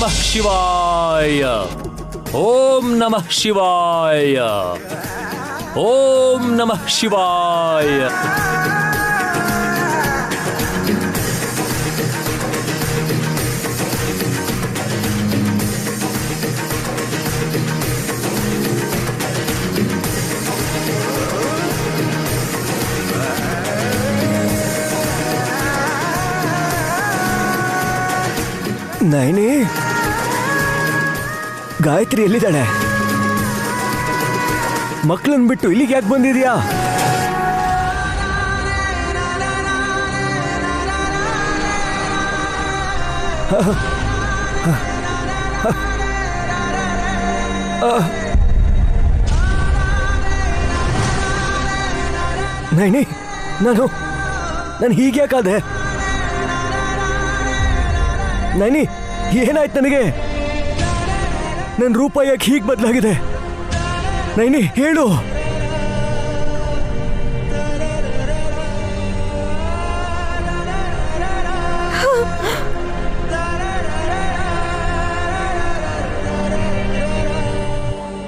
ನಮಃ ಶಿವಾಯ. ಓಂ ನಮಃ ಶಿವಾಯ. ಓಂ ನಮಃ ಶಿವಾಯ. ನೈನಿ, ಗಾಯತ್ರಿ ಎಲ್ಲಿದ್ದಾಳೆ? ಮಕ್ಕಳನ್ನ ಬಿಟ್ಟು ಇಲ್ಲಿಗೆ ಯಾಕೆ ಬಂದಿದ್ಯಾ? ನೈನಿ, ನಾನು ಹೀಗೆ ಯಾಕಾದೆ? ನೈನಿ, ಏನಾಯ್ತು ನನಗೆ? ನನ್ನ ರೂಪ ಯಾಕೆ ಹೀಗೆ ಬದಲಾಗಿದೆ? ನೈನಿ, ಹೇಳು.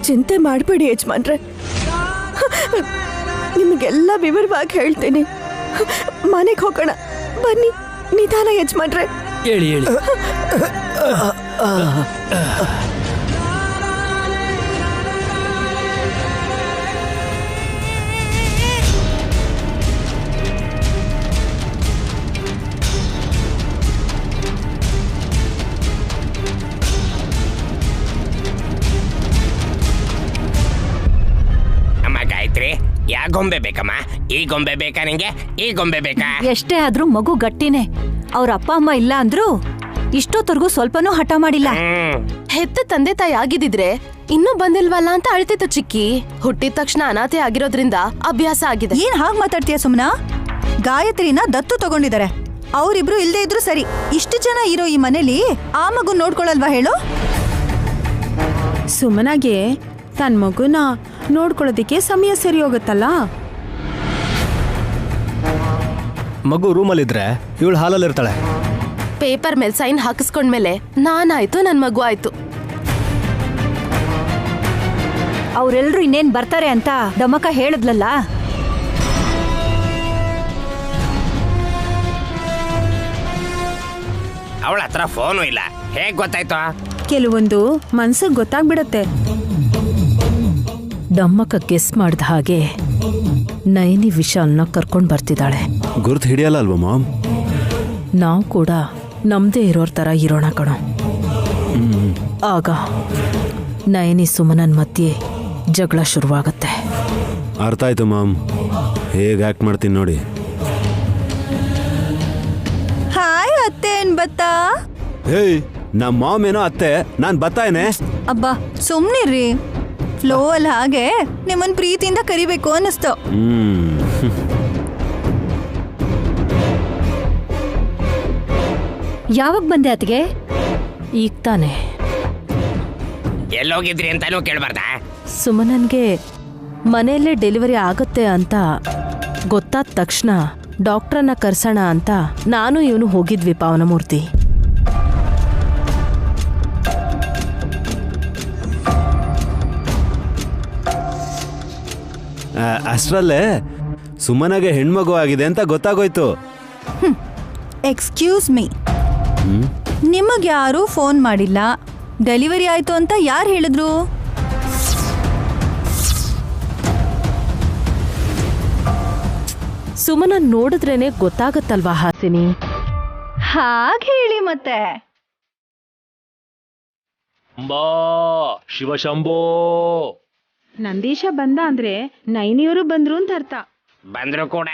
ಚಿಂತೆ ಮಾಡಬೇಡಿ ಯಜಮಾನ್ರೆ, ನಿಮಗೆಲ್ಲ ವಿವರವಾಗಿ ಹೇಳ್ತೀನಿ. ಮನೆಗೆ ಹೋಗೋಣ ಬನ್ನಿ. ನಿಧಾನ ಯಜಮಾನ್ರೆ. ಹೇಳಿ ಹೇಳಿ. ಅಮ್ಮ ಗಾಯತ್ರಿ, ಯಾ ಗೊಂಬೆ ಬೇಕಮ್ಮ? ಈ ಗೊಂಬೆ ಬೇಕಾ ನಿಂಗೆ? ಈ ಗೊಂಬೆ ಬೇಕಾ? ಎಷ್ಟೇ ಆದ್ರೂ ಮಗು ಗಟ್ಟಿನೇ. ಅವ್ರ ಅಪ್ಪ ಅಮ್ಮ ಇಲ್ಲ ಅಂದ್ರು ಇಷ್ಟೊತ್ತರ್ಗೂ ಸ್ವಲ್ಪನೂ ಹಠ ಮಾಡಿಲ್ಲ. ಹೆತ್ತ ತಂದೆ ತಾಯಿ ಆಗಿದ್ರೆ ಇನ್ನೂ ಬಂದಿಲ್ವಲ್ಲ ಅಂತ ಅಳ್ತಿತ್ತು ಚಿಕ್ಕಿ. ಹುಟ್ಟಿದ ತಕ್ಷಣ ಅನಾಥೆ ಆಗಿರೋದ್ರಿಂದ ಅಭ್ಯಾಸ ಆಗಿದೆ. ಏನ್ ಹಾಗ್ ಮಾತಾಡ್ತೀಯ ಸುಮ್ನಾ? ಗಾಯತ್ರಿನ ದತ್ತು ತಗೊಂಡಿದ್ದಾರೆ. ಅವ್ರಿಬ್ರು ಇಲ್ದೇ ಇದ್ರು ಸರಿ. ಇಷ್ಟು ಜನ ಇರೋ ಈ ಮನೇಲಿ ಆ ಮಗು ನೋಡ್ಕೊಳಲ್ವಾ ಹೇಳು? ಸುಮನಾಗೆ ತನ್ನ ಮಗುನ ನೋಡ್ಕೊಳ್ಳೋದಿಕ್ಕೆ ಸಮಯ ಸರಿ ಹೋಗುತ್ತಲ್ಲ. ಮಗು ರೂಮಲ್ಲಿದ್ರೆ ಇವಳು ಹಾಲಲ್ಲಿರ್ತಾಳೆ. ಪೇಪರ್ ಮೇಲೆ ಸೈನ್ ಹಾಕಿಸ್ಕೊಂಡ್ಮೇಲೆ ನಾನಾಯ್ತು, ನನ್ ಮಗು ಆಯ್ತು. ಅವ್ರೆಲ್ರು ಇನ್ನೇನ್ ಬರ್ತಾರೆ ಅಂತ ಡಮಕ ಹೇಳಿದ್ಲಲ್ಲ. ಅವಳ ಹತ್ರ ಫೋನು ಇಲ್ಲ, ಹೇಗ್ ಗೊತ್ತಾಯ್ತು? ಕೆಲವೊಂದು ಮನ್ಸಿಗೆ ಗೊತ್ತಾಗ್ಬಿಡತ್ತೆ. ಡಮ್ಮಕ್ಕ ಗೆಸ್ ಮಾಡ್ದ ಹಾಗೆ ನೈನಿ ವಿಶಾಲ್ನ ಕರ್ಕೊಂಡ್ ಬರ್ತಿದ್ದಾಳೆ. ಗುರ್ತು ಹಿಡಿಯಲ್ಲ ಅಲ್ವಾ ಮಾಮ್? ನಾವು ಕೂಡ ನಮ್ದೇ ಇರೋರ್ ತರ ಇರೋಣ ಕಣೋ. ಆಗ ನಯನಿ ಸುಮನನ್ ಮಧ್ಯೆ ಜಗಳ ಶುರುವಾಗತ್ತೆ. ಅರ್ಥ ಆಯ್ತು ಮಾಮ್, ಹೇಗೆ ಆಕ್ಟ್ ಮಾಡ್ತೀನಿ ನೋಡಿ. ಹಾಯ್ ಅತ್ತೆ, ಏನ್ ಬತ್ತಾ? ಹೇಯ್, ನಮ್ಮ ಮಾಮ್ ಏನೋ ಅತ್ತೆ, ನಾನ್ ಬತ್ತಾಯನೆ. ಅಬ್ಬಾ ಸುಮ್ನಿರ್ರಿ. ಫ್ಲೋ ಅಲ್ಲಿ ಹಾಗೆ ನಿಮ್ಮನ್ ಪ್ರೀತಿಯಿಂದ ಕರಿಬೇಕು ಅನ್ನಿಸ್ತು. ಯಾವಾಗ ಬಂದೆ ಅತ್ಗೆ? ಈಗ ತಾನೆ. ಎಲ್ಲೋಗಿದ್ರಿ ಅಂತಾನೂ ಕೇಳ್ಬಾರ್ದಾ? ಸುಮನನ್ಗೆ ಮನೆಯಲ್ಲೇ ಡೆಲಿವರಿ ಆಗುತ್ತೆ ಅಂತ ಗೊತ್ತಾದ ತಕ್ಷಣ ಡಾಕ್ಟ್ರನ್ನ ಕರ್ಸೋಣ ಅಂತ ನಾನು ಇವನು ಹೋಗಿದ್ವಿ ಪಾವನಮೂರ್ತಿ. ಅಷ್ಟರಲ್ಲೇ ಸುಮನಗೆ ಹೆಣ್ಮಗು ಆಗಿದೆ ಅಂತ ಗೊತ್ತಾಗೋಯ್ತು. ಎಕ್ಸ್ಕ್ಯೂಸ್ ಮೀ, ನಿಮಗ್ ಯಾರು ಫೋನ್ ಮಾಡಿಲ್ಲ. ಡೆಲಿವರಿ ಆಯ್ತು ಅಂತ ಯಾರು ಹೇಳಿದ್ರು? ಸುಮನ ನೋಡಿದ್ರೇನೆ ಗೊತ್ತಾಗತ್ತಲ್ವಾ ಹಾಸಿನಿ? ಹಾಗೆ ಹೇಳಿ ಮತ್ತೆ. ಅಂಬಾ ಶಿವಶಂಭೋ. ನಂದೀಶ ಬಂದ ಅಂದ್ರೆ ನೈನಿಯವರು ಬಂದ್ರು ಅಂತ ಅರ್ಥ. ಬಂದ್ರು ಕೂಡ.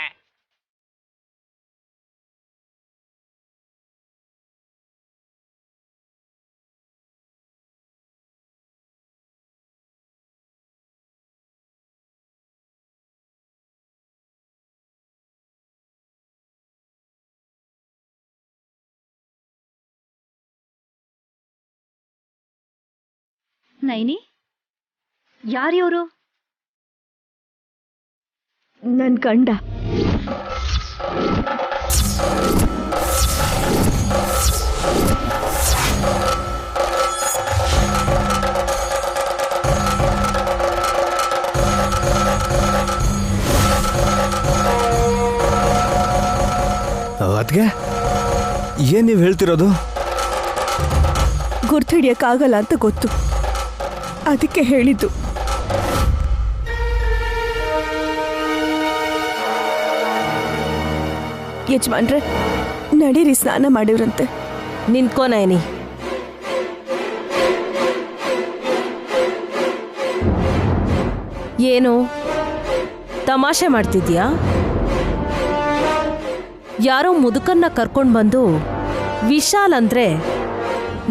ನೈನಿ, ಯಾರಿವರು? ನನ್ ಗಂಡ. ಅದ್ಗೆ ಏನ್ ನೀವು ಹೇಳ್ತಿರೋದು? ಗುರ್ತಿಡಿಯಕ್ಕಾಗಲ್ಲ ಅಂತ ಗೊತ್ತು, ಅದಕ್ಕೆ ಹೇಳಿದ್ದು. ಯಜಮಾನ್ರೆ, ನಡೀರಿ, ಸ್ನಾನ ಮಾಡಿವ್ರಂತೆ. ನಿಂತ್ಕೋ ನಯನಿ. ಏನು ತಮಾಷೆ ಮಾಡ್ತಿದ್ಯಾ? ಯಾರೋ ಮುದುಕನ್ನ ಕರ್ಕೊಂಡು ಬಂದು ವಿಶಾಲ್ ಅಂದ್ರೆ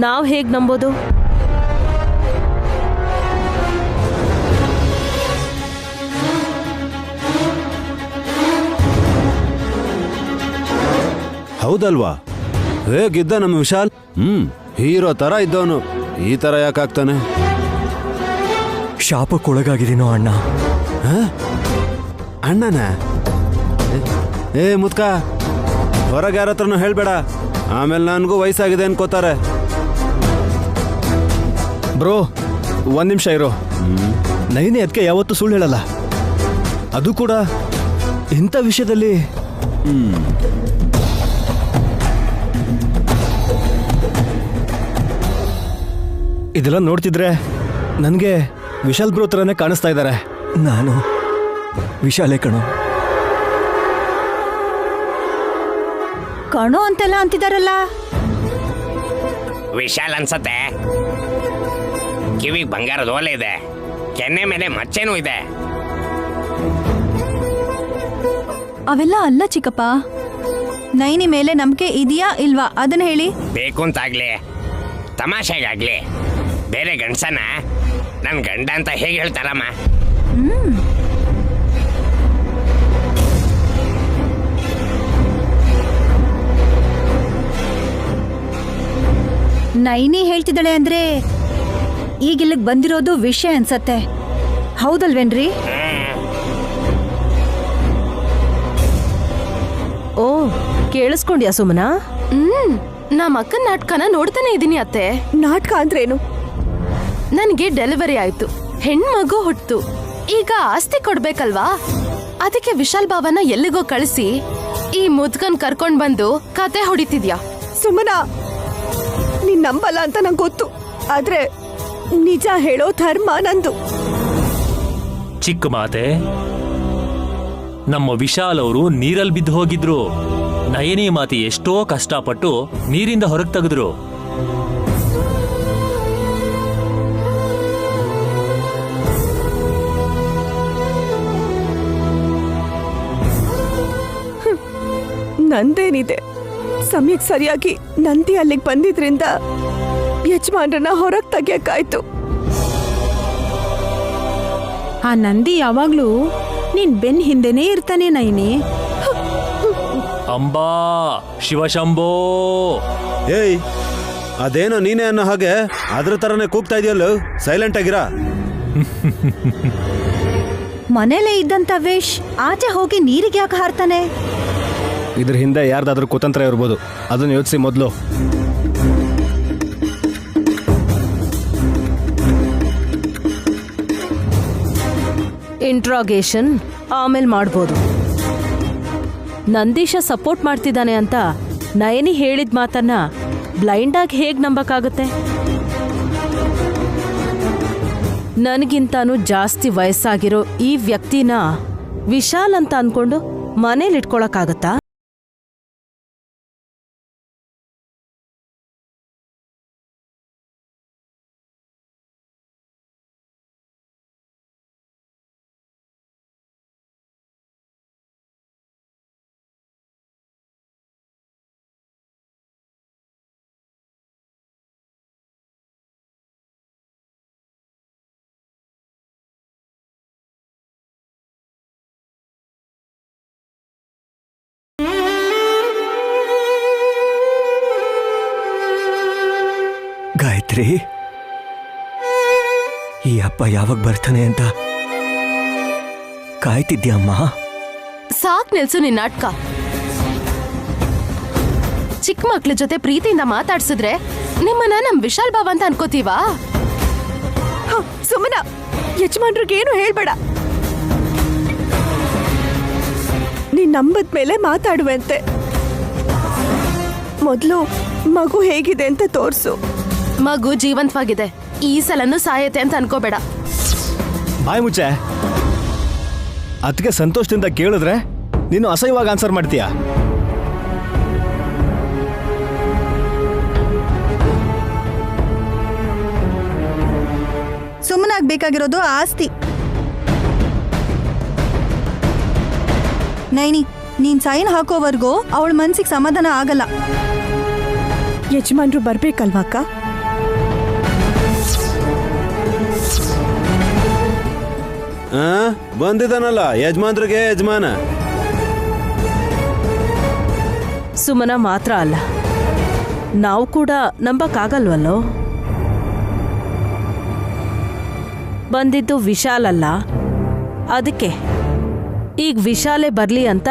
ನಾವು ಹೇಗ್ ನಂಬೋದು? ಹೌದಲ್ವಾ? ಹೇಗಿದ್ದ ನಮ್ಮ ವಿಶಾಲ್? ಹೀರೋ ತರ ಇದ್ದವನು ಈ ತರ ಯಾಕಾಗ್ತಾನೆ? ಶಾಪಕ್ಕೊಳಗಾಗಿದ್ದೀನೋ ಅಣ್ಣ. ಅಣ್ಣನ ಏ ಮುದ್ಕ, ಹೊರಗೆ ಯಾರ ಹತ್ರನೂ ಹೇಳ್ಬೇಡ, ಆಮೇಲೆ ನನಗೂ ವಯಸ್ಸಾಗಿದೆ ಅನ್ಕೋತಾರೆ. ಬ್ರೋ, ಒಂದ್ ನಿಮಿಷ ಇರೋ. ನೈನಿ ಅದಕ್ಕೆ ಯಾವತ್ತೂ ಸುಳ್ಳು ಹೇಳಲ್ಲ, ಅದು ಕೂಡ ಇಂಥ ವಿಷಯದಲ್ಲಿ. ಇದೆಲ್ಲ ನೋಡ್ತಿದ್ರೆ ನನಗೆ ವಿಶಾಲ್ ಬ್ರೋ ಥರನೇ ಕಾಣಿಸ್ತಾ ಇದ್ದಾರೆ. ನಾನು ವಿಶಾಲೇ ಕಣೋ. ಕಣೋ ಅಂತೆಲ್ಲ ಅಂತಿದಾರಲ್ಲ. ವಿಶಾಲ್ ಅನ್ಸತ್ತೆ. ಕಿವಿಗೆ ಬಂಗಾರದ ಓಲೆ ಇದೆ, ಕೆನ್ನೆ ಮೇಲೆ ಮಚ್ಚೇನೂ ಇದೆ. ಅವೆಲ್ಲ ಅಲ್ಲ ಚಿಕ್ಕಪ್ಪ. ನೈನಿ ಮೇಲೆ ನಂಬಿಕೆ ಇದೆಯಾ ಇಲ್ವಾ ಅದನ್ನ ಹೇಳಿ. ಬೇಕು ಅಂತಾಗ್ಲಿ, ತಮಾಷೆಗಾಗ್ಲಿ ಬೇರೆ ಗಂಡಸನ ನನ್ನ ಗಂಡ ಅಂತ ಹೇಗೆ ಹೇಳ್ತಾರಮ್ಮ? ನೈನಿ ಹೇಳ್ತಿದ್ದಾಳೆ ಅಂದ್ರೆ ಈಗ ಇಲ್ಲಿಗೆ ಬಂದಿರೋದು ವಿಷಯ ಅನ್ಸತ್ತೆ, ಹೌದಲ್ವೇನ್ರಿ? ಓ, ಕೇಳಿಸ್ಕೊಂಡ್ಯಾ ಸುಮನಾ? ನಮ್ಮ ಅಕ್ಕನ ನಾಟಕನ ನೋಡ್ತಾನೆ ಇದೀನಿ ಅತ್ತೆ. ನಾಟಕ ಅಂದ್ರೇನು? ನನ್ಗೆ ಡೆಲಿವರಿ ಆಯ್ತು, ಹೆಣ್ಮಗು ಹುಟ್ಟು, ಈಗ ಆಸ್ತಿ ಕೊಡ್ಬೇಕಲ್ವಾ? ಅದಕ್ಕೆ ವಿಶಾಲ್ ಬಾವನ ಎಲ್ಲಿಗೋ ಕಳಿಸಿ ಈ ಮುದ್ಕನ್ ಕರ್ಕೊಂಡ್ ಬಂದು ಕತೆ ಹೊಡಿತಿದ್ಯಾ? ಸುಮನಾ, ನೀನ್ ನಂಬಲ್ಲ ಅಂತ ನಂಗೆ ಗೊತ್ತು, ಆದ್ರೆ ನಿಜ ಹೇಳೋ ಧರ್ಮ ನಂದು. ಚಿಕ್ಕ ಮಾತೆ, ನಮ್ಮ ವಿಶಾಲ್ ಅವರು ನೀರಲ್ಲಿ ಬಿದ್ದು ಹೋಗಿದ್ರು. ನಯನಿ ಮಾತೆ ಎಷ್ಟೋ ಕಷ್ಟಪಟ್ಟು ನೀರಿಂದ ಹೊರಗೆ ತೆಗೆದ್ರು. ನಂದೇನಿದೆ, ಸಮಯಕ್ಕೆ ಸರಿಯಾಗಿ ನಂದಿ ಅಲ್ಲಿಗೆ ಬಂದಿದ್ರಿಂದ ಯಜಮಾನ್ರನ್ನ ಹೊರಗೆ ತೆಗಿಯಕ್ಕಾಯ್ತು. ಆ ನಂದಿ ಯಾವಾಗ್ಲೂ ನಿನ್ ಬೆನ್ ಹಿಂದೆನೇ ಇರ್ತಾನೆ ನೈನಿ. ಅಂಬಾ ಶಿವಶಂಭೋ. ಏಯ್, ಅದೇನೋ ನೀನೇ ಅನ್ನೋ ಹಾಗೆ ಅದ್ರ ತರನೇ ಕೂಗ್ತಾ ಇದೆಯಲ್ಲ, ಸೈಲೆಂಟ್ ಆಗಿರ. ಮನೇಲೇ ಇದ್ದಂತ ವೇಶ್ ಆಚೆ ಹೋಗಿ ನೀರಿಗೆ ಯಾಕೆ ಹಾರ್ತಾನೆ? ಇದ್ರ ಹಿಂದೆ ಯಾರ್ದಾದ್ರೂ ಕುತಂತ್ರ ಇರ್ಬೋದು, ಅದನ್ನ ಯೋಚಿಸಿ ಮೊದಲು. ಇಂಟ್ರಾಗೇಷನ್ ಆಮೇಲೆ ಮಾಡ್ಬೋದು. ನಂದೀಶ ಸಪೋರ್ಟ್ ಮಾಡ್ತಿದ್ದಾನೆ ಅಂತ ನಯನಿ ಹೇಳಿದ ಮಾತನ್ನ ಬ್ಲೈಂಡ್ ಆಗಿ ಹೇಗ್ ನಂಬಕ್ಕಾಗುತ್ತೆ? ನನಗಿಂತಾನು ಜಾಸ್ತಿ ವಯಸ್ಸಾಗಿರೋ ಈ ವ್ಯಕ್ತಿನ ವಿಶಾಲ್ ಅಂತ ಅನ್ಕೊಂಡು ಮನೇಲಿ ಇಟ್ಕೊಳಕ್ಕಾಗತ್ತಾ? ಗಾಯತ್ರಿ, ಈ ಅಪ್ಪ ಯಾವಾಗ ಬರ್ತಾನೆ ಅಂತ ಕಾಯ್ತಿದ್ಯಮ್ಮ? ಸಾಕ್ ನಿಲ್ಸು ನಿನ್ ನಾಟಕ. ಚಿಕ್ಕ ಮಕ್ಳ ಜೊತೆ ಪ್ರೀತಿಯಿಂದ ಮಾತಾಡ್ಸಿದ್ರೆ ನಿಮ್ಮನ್ನ ನಮ್ ವಿಶಾಲ್ ಬಾವ ಅಂತ ಅನ್ಕೋತೀವಾ? ಸುಮ್ಮನ ಯಜಮಾನ್ರಿಗೇನು ಹೇಳ್ಬೇಡ. ನೀನ್ ನಂಬದ್ ಮೇಲೆ ಮಾತಾಡುವಂತೆ. ಮೊದಲು ಮಗು ಹೇಗಿದೆ ಅಂತ ತೋರಿಸು. ಮಗು ಜೀವಂತವಾಗಿದೆ, ಈ ಸಲನೂ ಸಾಯತ್ತೆ ಅಂತ ಅನ್ಕೋಬೇಡ. ಬಾಯ್ ಮುಚ್ಚೆ. ಅದಕ್ಕೆ ಸಂತೋಷದಿಂದ ಕೇಳಿದ್ರೆ ನೀನು ಅಸಹ್ಯವಾಗಿ ಆನ್ಸರ್ ಮಾಡ್ತೀಯ. ಸುಮ್ಮನಾಗ್ಬೇಕಾಗಿರೋದು ಆಸ್ತಿ. ನೈನಿ, ನೀನ್ ಸೈನ್ ಹಾಕೋವರೆಗೂ ಅವಳ ಮನ್ಸಿಗೆ ಸಮಾಧಾನ ಆಗಲ್ಲ. ಯಜಮಾನ್ರು ಬರ್ಬೇಕಲ್ವಾ ಅಕ್ಕ? ಬಂದಿದ್ದಾನಲ್ಲ ಯಜಮಾನ್ರಿಗೆ ಯಜಮಾನ. ಸುಮನ ಮಾತ್ರ ಅಲ್ಲ, ನಾವು ಕೂಡ ನಂಬಕ್ಕಾಗಲ್ವಲ್ಲೋ. ಬಂದಿದ್ದು ವಿಶಾಲ್ ಅಲ್ಲ, ಅದಕ್ಕೆ ಈಗ ವಿಶಾಲೇ ಬರ್ಲಿ ಅಂತ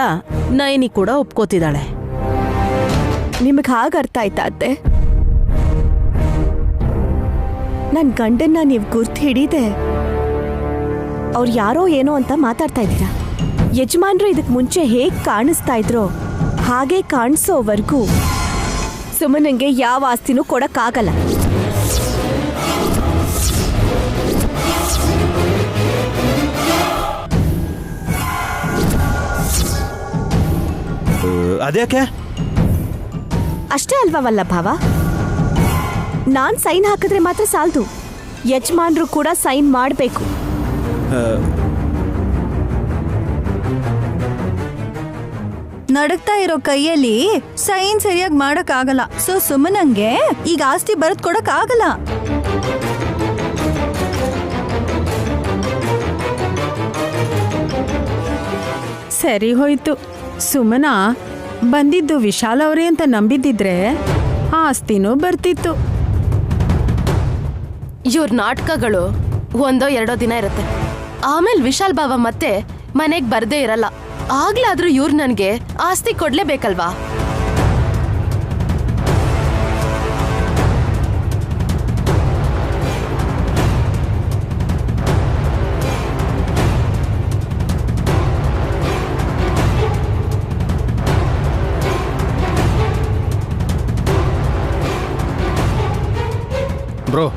ನೈನಿ ಕೂಡ ಒಪ್ಕೋತಿದ್ದಾಳೆ. ನಿಮಗೆ ಹಾಗೆ ಅರ್ಥ ಆಯ್ತಾ ಅತ್ತೆ? ನನ್ನ ಗಂಡನ್ನ ನೀವು ಗುರ್ತು ಹಿಡಿದೆ ಅವ್ರು ಯಾರೋ ಏನೋ ಅಂತ ಮಾತಾಡ್ತಾ ಇದ್ದೀರಾ. ಯಜಮಾನ್ರು ಇದಕ್ಕೆ ಮುಂಚೆ ಹೇಗೆ ಕಾಣಿಸ್ತಾ ಇದ್ರೋ ಹಾಗೆ ಕಾಣಿಸೋವರೆಗೂ ಸುಮ್ಮನಂಗೆ ಯಾವ ಆಸ್ತಿನೂ ಕೊಡಕ್ಕಾಗಲ್ಲ. ಅದ್ಯಾಕೆ? ಅಷ್ಟೇ ಅಲ್ವಾ ಭಾವ? ನಾನ್ ಸೈನ್ ಹಾಕಿದ್ರೆ ಮಾತ್ರ ಸಾಲದು, ಯಜಮಾನ್ರು ಕೂಡ ಸೈನ್ ಮಾಡಬೇಕು. ನಡಕ್ತಾ ಇರೋ ಕೈಯಲ್ಲಿ ಸೈನ್ ಸರಿಯಾಗಿ ಮಾಡಕ್ ಆಗಲ್ಲ. ಸೊ ಸುಮ್ಮನಂಗೆ ಈಗ ಆಸ್ತಿ ಬರೆದ್ ಕೊಡಕ್ ಆಗಲ್ಲ. ಸರಿ ಹೋಯ್ತು. ಸುಮನಾ ಬಂದಿದ್ದು ವಿಶಾಲ್ ಅವರೇ ಅಂತ ನಂಬಿದ್ದಿದ್ರೆ ಆಸ್ತಿನೂ ಬರ್ತಿತ್ತು. ಇವ್ರ ನಾಟಕಗಳು ಒಂದೋ ಎರಡೋ ದಿನ ಇರುತ್ತೆ, ಆಮೇಲೆ ವಿಶಾಲ್ ಬಾವ ಮತ್ತೆ ಮನೆಗ್ ಬರ್ದೇ ಇರಲ್ಲ. ಆಗ್ಲಾದ್ರೂ ಇವ್ರು ನನ್ಗೆ ಆಸ್ತಿ ಕೊಡ್ಲೇಬೇಕಲ್ವಾ? ಬ್ರೋ,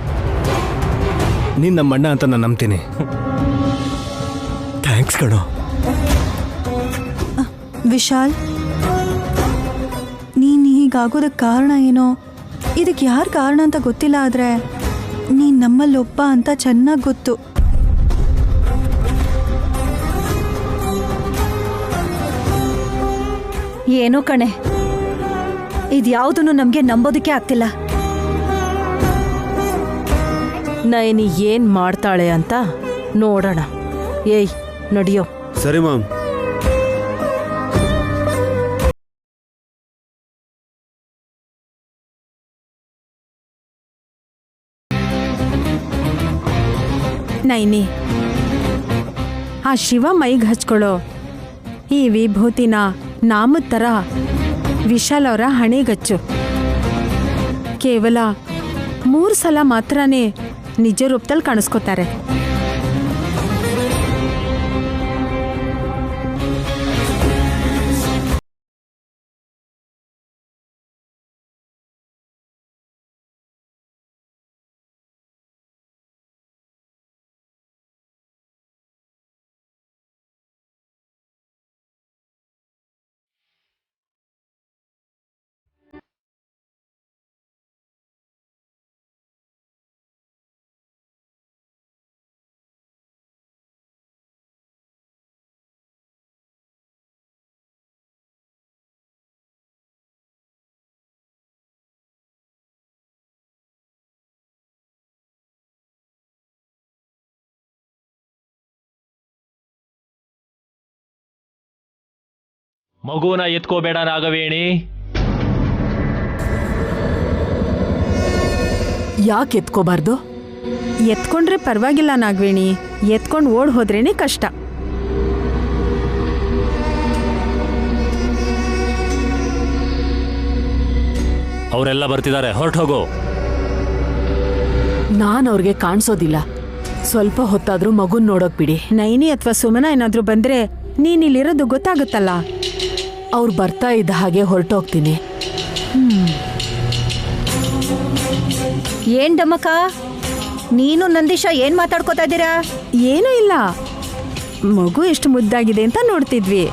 ನೀನು ನಮ್ಮ ಅಣ್ಣ ಅಂತ ನಾನು ನಂಬ್ತೀನಿ. ಥ್ಯಾಂಕ್ಸ್ ಕಣೋ. ವಿಶಾಲ್, ನೀನ್ ಹೀಗಾಗೋದಕ್ಕೆ ಕಾರಣ ಏನೋ, ಇದಕ್ಕೆ ಯಾರು ಕಾರಣ ಅಂತ ಗೊತ್ತಿಲ್ಲ, ಆದ್ರೆ ನೀನ್ ನಮ್ಮಲ್ಲೊಬ್ಬ ಅಂತ ಚೆನ್ನಾಗಿ ಗೊತ್ತು. ಏನೋ ಕಣೆ, ಇದ್ಯಾವುದನ್ನು ನಮ್ಗೆ ನಂಬೋದಕ್ಕೆ ಆಗ್ತಿಲ್ಲ. ನೈನಿ ಏನ್ ಮಾಡ್ತಾಳೆ ಅಂತ ನೋಡೋಣ. ಏಯ್ ನಡಿಯೋ. ಸರಿ ಮಾಮ್. ನೈನಿ, ಆ ಶಿವ ಮೈಗೆ ಹಚ್ಕೊಳ್ಳೋ ಈ ವಿಭೂತಿನ ನಾಮದ ಥರ ವಿಶಾಲ್ ಅವರ ಹಣೆಗಚ್ಚು. ಕೇವಲ 3 ಸಲ ಮಾತ್ರನೇ ನಿಜ ರೂಪದಲ್ಲಿ ಕಾಣಿಸ್ಕೋತಾರೆ. ಮಗುನ ಎತ್ಕೋಬೇಡ ನಾಗವೇಣಿ. ಯಾಕೆ ಎತ್ಕೋಬಾರ್ದು? ಎತ್ಕೊಂಡ್ರೆ ಪರವಾಗಿಲ್ಲ ನಾಗವೇಣಿ, ಎತ್ಕೊಂಡು ಓಡ್ ಹೋದ್ರೇನೆ ಕಷ್ಟ. ಅವರೆಲ್ಲ ಬರ್ತಿದ್ದಾರೆ, ಹೊರಟೋಗೋ. ನಾನು ಅವ್ರಿಗೆ ಕಾಣಿಸೋದಿಲ್ಲ. ಸ್ವಲ್ಪ ಹೊತ್ತಾದ್ರೂ ಮಗುನ್ ನೋಡೋಕ್ ಬಿಡಿ. ನೈನಿ ಅಥವಾ ಸುಮನ ಏನಾದ್ರೂ ಬಂದ್ರೆ ನೀನಿಲ್ಲಿರೋದು ಗೊತ್ತಾಗುತ್ತಲ್ಲ. ಅವ್ರು ಬರ್ತಾ ಇದ್ದ ಹಾಗೆ ಹೊರಟೋಗ್ತೀನಿ. ಏನ್ ಡಮ್ಮಕ್ಕ, ನೀನು ನಂದೀಶ ಏನ್ ಮಾತಾಡ್ಕೋತಾ ಇದ್ದೀರಾ? ಏನೂ ಇಲ್ಲ, ಮಗು ಎಷ್ಟು ಮುದ್ದಾಗಿದೆ ಅಂತ ನೋಡ್ತಿದ್ವಿ.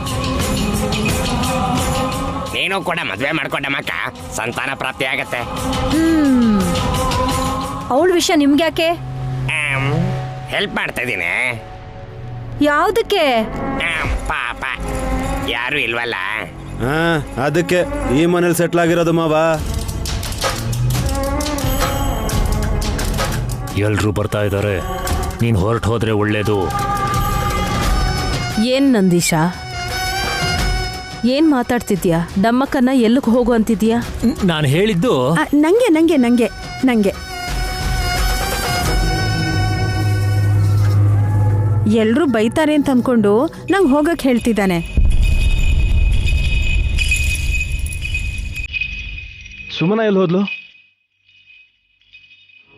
ನೀನು ಕೂಡ ಮದ್ವೆ ಮಾಡ್ಕೊಂಡಮ್ಮಕ್ಕ, ಸಂತಾನ ಪ್ರಾಪ್ತಿ ಆಗತ್ತೆ. ಅವಳ ವಿಷಯ ನಿಮ್ಗೆ ಯಾಕೆ? ಹೆಲ್ಪ್ ಮಾಡ್ತಾ ಇದ್ದೀನಿ. ಯಾವ್ದಕ್ಕೆ? ಪಾಪ ಯಾರು ಇಲ್ವಲ್ಲ. ಅದಕ್ಕೆ ಈ ಮನೇಲಿ ಸೆಟ್ಲ್ ಆಗಿರೋದು ಮಾವ. ಎಲ್ರೂ ಬರ್ತಾ ಇದ್ದಾರೆ, ನೀನ್ ಹೊರಟು ಹೋದ್ರೆ ಒಳ್ಳೇದು. ಏನ್ ನಂದೀಶ, ಏನ್ ಮಾತಾಡ್ತಿದ್ಯಾ? ಡಮ್ಮಕ್ಕನ್ನ ಎಲ್ಲಿಗೆ ಹೋಗು ಅಂತಿದ್ಯಾ? ನಾನು ಹೇಳಿದ್ದು ನಂಗೆ ನಂಗೆ ನಂಗೆ ನಂಗೆ ಎಲ್ರೂ ಬೈತಾರೆ ಅಂತ ಅನ್ಕೊಂಡು ನಂಗೆ ಹೋಗಕ್ ಹೇಳ್ತಿದ್ದಾನೆ. ಸುಮನ ಎಲ್ಲಿ ಹೋದ್ಲು?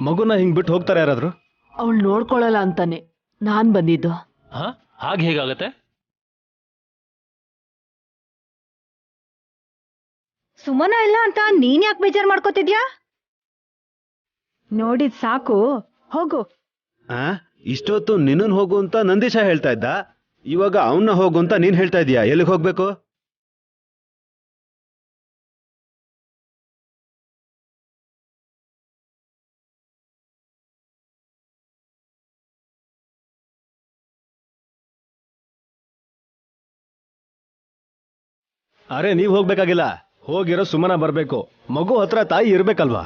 ಮಗುನ ಹಿಂಗ್ ಬಿಟ್ಟು ಹೋಗ್ತಾರೆ ಯಾರಾದ್ರು? ಅವಳು ನೋಡ್ಕೊಳ್ಳಲ್ಲ ಅಂತಾನೆ ನಾನ್ ಬಂದಿದ್ದು. ಹಾಗೆ ಹೇಗಾಗತ್ತೆ? ಸುಮನ ಇಲ್ಲ ಅಂತ ನೀನ್ ಯಾಕೆ ಬೇಜಾರ್ ಮಾಡ್ಕೋತಿದ್ಯಾ? ನೋಡಿದ್ ಸಾಕು, ಹೋಗು. ಇಷ್ಟೊತ್ತು ನಿನ್ನನ್ ಹೋಗು ಅಂತ ನಂದೀಶ ಹೇಳ್ತಾ ಇದ್ದ, ಇವಾಗ ಅವನ್ನ ಹೋಗು ಅಂತ ನೀನ್ ಹೇಳ್ತಾ ಇದೀಯಾ. ಎಲ್ಲಿಗೆ ಹೋಗ್ಬೇಕು? ಅರೆ ನೀವ್ ಹೋಗ್ಬೇಕಾಗಿಲ್ಲ, ಹೋಗಿರೋ ಸುಮನ ಬರ್ಬೇಕು. ಮಗು ಹತ್ರ ತಾಯಿ ಇರ್ಬೇಕಲ್ವಾ?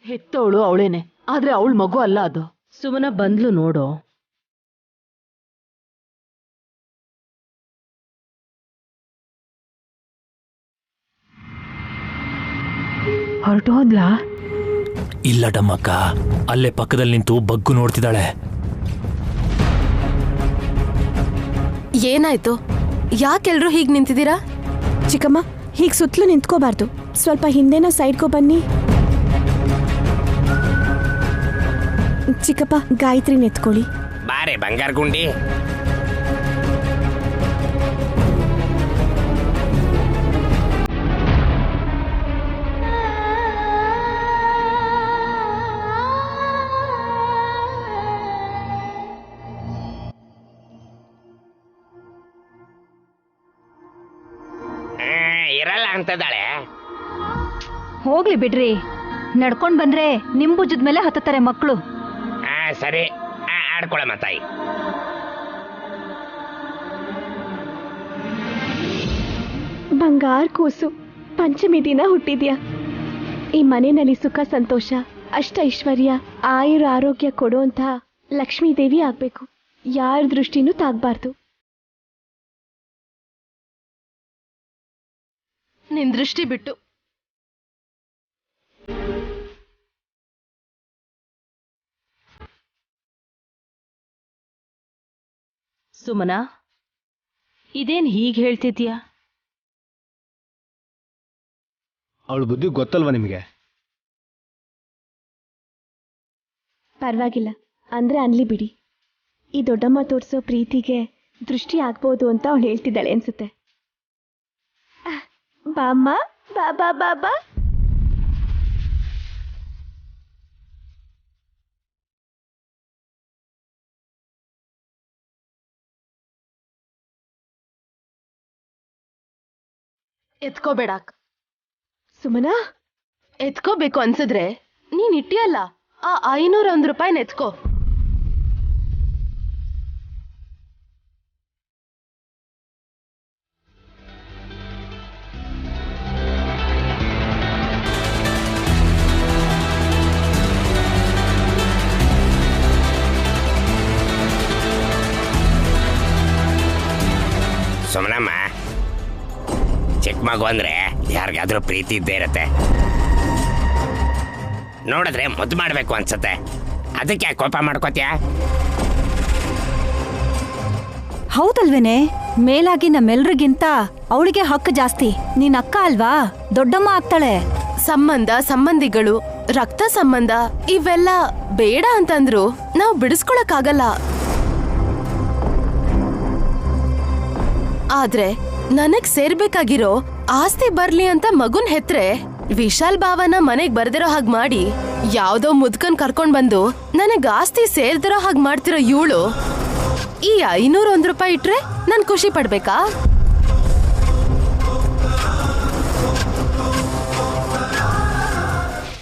ಹೆತ್ತವಳು ಅವಳೇನೆ, ಆದ್ರೆ ಅವಳ ಮಗು ಅಲ್ಲ ಅದು. ಸುಮನ ಬಂದ್ಲು ನೋಡು. ಹೊರಟು ಹೋದ್ಲಾ? ಇಲ್ಲ ಡಮ್ಮಕ್ಕ, ಅಲ್ಲೇ ಪಕ್ಕದಲ್ಲಿ ನಿಂತು ಬಗ್ಗು ನೋಡ್ತಿದ್ದಾಳೆ. ಏನಾಯ್ತು? ಯಾಕೆಲ್ರೂ ಹೀಗ್ ನಿಂತಿದ್ದೀರಾ? ಚಿಕ್ಕಮ್ಮ, ಹೀಗೆ ಸುತ್ತಲೂ ನಿಂತ್ಕೋಬಾರ್ದು, ಸ್ವಲ್ಪ ಹಿಂದೆನೋ ಸೈಡ್ಗೋ ಬನ್ನಿ. ಚಿಕ್ಕಪ್ಪ, ಗಾಯತ್ರಿ ನೆತ್ಕೊಳ್ಳಿ. ಬಾರೆ ಬಂಗಾರ ಗುಂಡಿ. ಇರಲ್ಲ ಅಂತದಾಳೆ. ಹೋಗ್ಲಿ ಬಿಡ್ರಿ, ನಡ್ಕೊಂಡ್ ಬಂದ್ರೆ ನಿಮ್ ಭುಜದ ಮೇಲೆ ಹತ್ತತಾರೆ ಮಕ್ಕಳು. ಸರಿ, ಆಡ್ಕೊಳಮ್ಮ ತಾಯಿ. ಬಂಗಾರ ಕೂಸು, ಪಂಚಮಿ ದಿನ ಹುಟ್ಟಿದ್ಯಾ. ಈ ಮನೆಯಲ್ಲಿ ಸುಖ ಸಂತೋಷ, ಅಷ್ಟ ಐಶ್ವರ್ಯ, ಆಯುರ ಆರೋಗ್ಯ ಕೊಡುವಂತ ಲಕ್ಷ್ಮೀ ದೇವಿ ಆಗ್ಬೇಕು. ಯಾರ ದೃಷ್ಟಿನೂ ತಾಗ್ಬಾರ್ದು. ನಿನ್ ದೃಷ್ಟಿ ಬಿಟ್ಟು. ಸುಮನ, ಇದೇನ್ ಹೀಗೆ ಹೇಳ್ತಿದ್ಯಾ? ಅವಳ ಬುದ್ಧಿ ಗೊತ್ತಲ್ವಾ ನಿಮಗೆ? ಪರವಾಗಿಲ್ಲ, ಅಂದ್ರೆ ಅನ್ಲಿ ಬಿಡಿ. ಈ ದೊಡ್ಡಮ್ಮ ತೋರಿಸೋ ಪ್ರೀತಿಗೆ ದೃಷ್ಟಿ ಆಗ್ಬೋದು ಅಂತ ಅವಳು ಹೇಳ್ತಿದ್ದಾಳೆ ಅನ್ಸುತ್ತೆ. ಬಾಮ್ಮ, ಬಾಬಾ ಬಾಬಾ. ಎತ್ಕೋಬೇಡ ಸುಮನಾ, ಎತ್ಕೋಬೇಕು ಅನ್ಸಿದ್ರೆ ನೀನ್ ಇಟ್ಟಿಯಲ್ಲ ಆ 501 ರೂಪಾಯಿನ ಎತ್ಕೋ. ಸುಮನಮ್ಮ, ಚಿಕ್ಕ ಮಗು ಅಂದ್ರೆ ಯಾರಿಗಾದ್ರೂ ಪ್ರೀತಿ ಇದ್ದೇ ಇರತ್ತೆ. ನೋಡಿದ್ರೆ ಮುದ್ದು ಮಾಡ್ಬೇಕು ಅನ್ಸತ್ತೆ, ಅದಕ್ಕೆ ಕೋಪ ಮಾಡ್ಕೋತೀಯ? ಹೌದಲ್ವೇನೆ, ಮೇಲಾಗಿ ನಮ್ಮೆಲ್ರಿಗಿಂತ ಅವಳಿಗೆ ಹಕ್ಕು ಜಾಸ್ತಿ. ನೀನ್ ಅಕ್ಕ ಅಲ್ವಾ, ದೊಡ್ಡಮ್ಮ ಆಗ್ತಾಳೆ. ಸಂಬಂಧ, ಸಂಬಂಧಿಗಳು, ರಕ್ತ ಸಂಬಂಧ ಇವೆಲ್ಲ ಬೇಡ ಅಂತಂದ್ರು ನಾವು ಬಿಡಿಸ್ಕೊಳಕ್ಕಾಗಲ್ಲ. ಆದ್ರೆ ನನಗ್ ಸೇರ್ಬೇಕಾಗಿರೋ ಆಸ್ತಿ ಬರ್ಲಿ ಅಂತ ಮಗುನ್ ಹೆತ್ರೆ ವಿಶಾಲ್ ಭಾವನ ಮನೆಗ್ ಬರ್ದಿರೋ ಹಾಗ್ ಮಾಡಿ ಯಾವ್ದೋ ಮುದ್ಕನ್ ಕರ್ಕೊಂಡ್ ಬಂದು ನನಗ್ ಆಸ್ತಿ ಸೇರ್ದಿರೋ ಹಾಗ್ ಮಾಡ್ತಿರೋ ಇವಳು ಈ 501 ರೂಪಾಯಿ ಇಟ್ರೆ ನಾನ್ ಖುಷಿ ಪಡ್ಬೇಕಾ?